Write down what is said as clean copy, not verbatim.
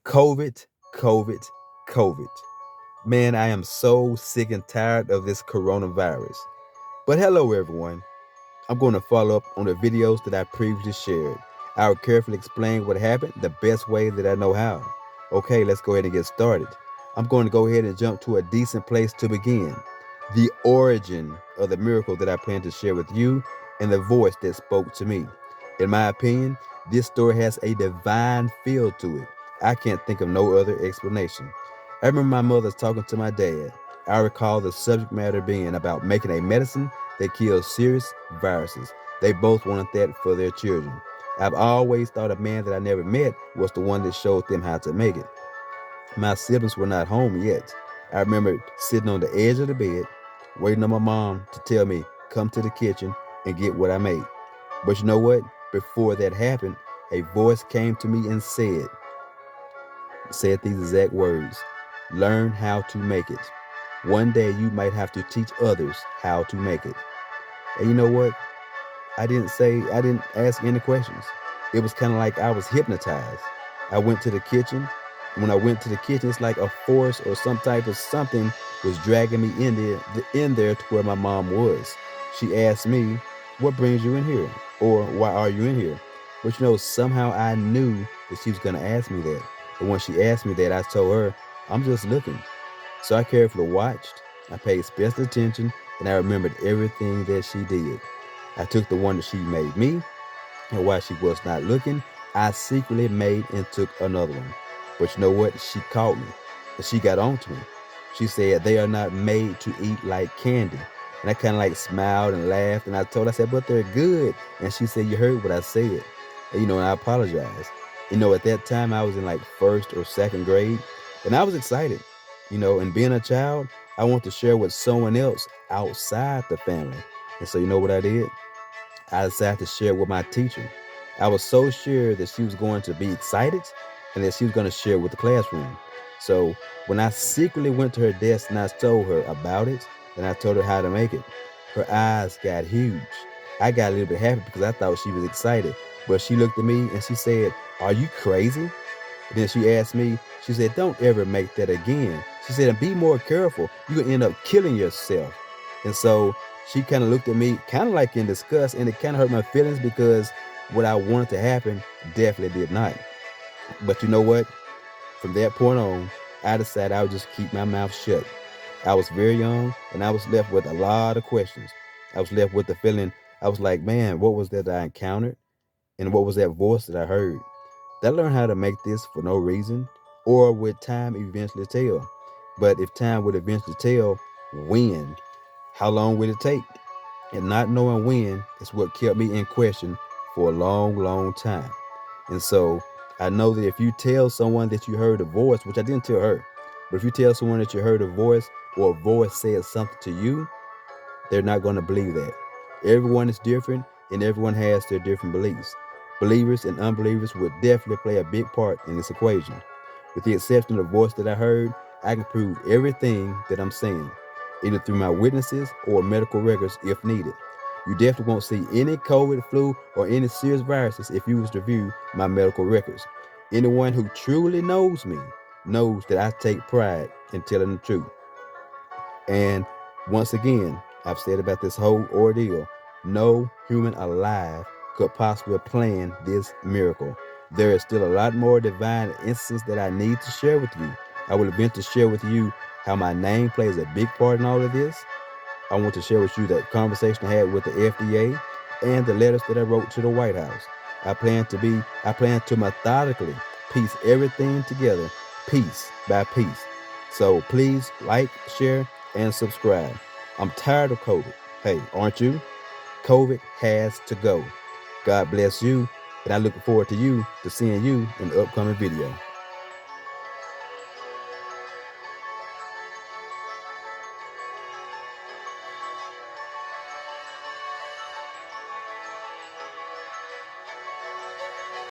COVID, COVID, COVID. Man, I am so sick and tired of this coronavirus. But hello, everyone. I'm going to follow up on the videos that I previously shared. I will carefully explain what happened the best way that I know how. Okay, let's go ahead and get started. I'm going to go ahead and jump to a decent place to begin. The origin of the miracle that I plan to share with you and the voice that spoke to me. In my opinion, this story has a divine feel to it. I can't think of no other explanation. I remember my mother talking to my dad. I recall the subject matter being about making a medicine that kills serious viruses. They both wanted that for their children. I've always thought a man that I never met was the one that showed them how to make it. My siblings were not home yet. I remember sitting on the edge of the bed, waiting on my mom to tell me, come to the kitchen and get what I made. But you know what? Before that happened, a voice came to me and said these exact words: learn how to make it. One day you might have to teach others how to make it. And you know what? I didn't ask any questions. It was kind of like I was hypnotized. I went to the kitchen. When I went to the kitchen, it's like a force or some type of something was dragging me in there to where my mom was. She asked me, "What brings you in here?" Or "Why are you in here?" But somehow I knew that she was going to ask me that. And when she asked me that, I told her, "I'm just looking." So I carefully watched. I paid special attention, and I remembered everything that she did. I took the one that she made me, and while she was not looking, I secretly made and took another one. But you know what? She caught me, and she got on to me. She said, "They are not made to eat like candy." And I kind of like smiled and laughed, and I said, "But they're good." And she said, "You heard what I said." And I apologized. At that time, I was in like first or second grade, and I was excited. And being a child, I want to share with someone else outside the family. And so, you know what I did? I decided to share with my teacher. I was so sure that she was going to be excited and that she was going to share with the classroom. So when I secretly went to her desk and I told her about it and I told her how to make it, her eyes got huge. I got a little bit happy because I thought she was excited. But she looked at me and she said, "Are you crazy?" And then she asked me, she said, "Don't ever make that again." She said, "And be more careful. You're going to end up killing yourself." And so she kind of looked at me kind of like in disgust, and it kind of hurt my feelings because what I wanted to happen definitely did not. But you know what? From that point on, I decided I would just keep my mouth shut. I was very young, and I was left with a lot of questions. I was left with the feeling, I was like, man, what was that I encountered? And what was that voice that I heard? Did I learn how to make this for no reason? Or would time eventually tell? But if time would eventually tell, when? How long would it take? And not knowing when is what kept me in question for a long, long time. And so I know that if you tell someone that you heard a voice, which I didn't tell her, but if you tell someone that you heard a voice or a voice said something to you, they're not going to believe that. Everyone is different and everyone has their different beliefs. Believers and unbelievers would definitely play a big part in this equation. With the exception of the voice that I heard, I can prove everything that I'm saying, either through my witnesses or medical records if needed. You definitely won't see any COVID, flu, or any serious viruses if you was to view my medical records. Anyone who truly knows me knows that I take pride in telling the truth. And once again, I've said about this whole ordeal, no human alive could possibly plan this miracle. There is still a lot more divine instances that I need to share with you. I will eventually share with you how my name plays a big part in all of this. I want to share with you that conversation I had with the FDA and the letters that I wrote to the White House. I plan to methodically piece everything together, piece by piece. So please like, share, and subscribe. I'm tired of COVID. Hey, aren't you? COVID has to go. God bless you, and I look forward to seeing you in the upcoming video.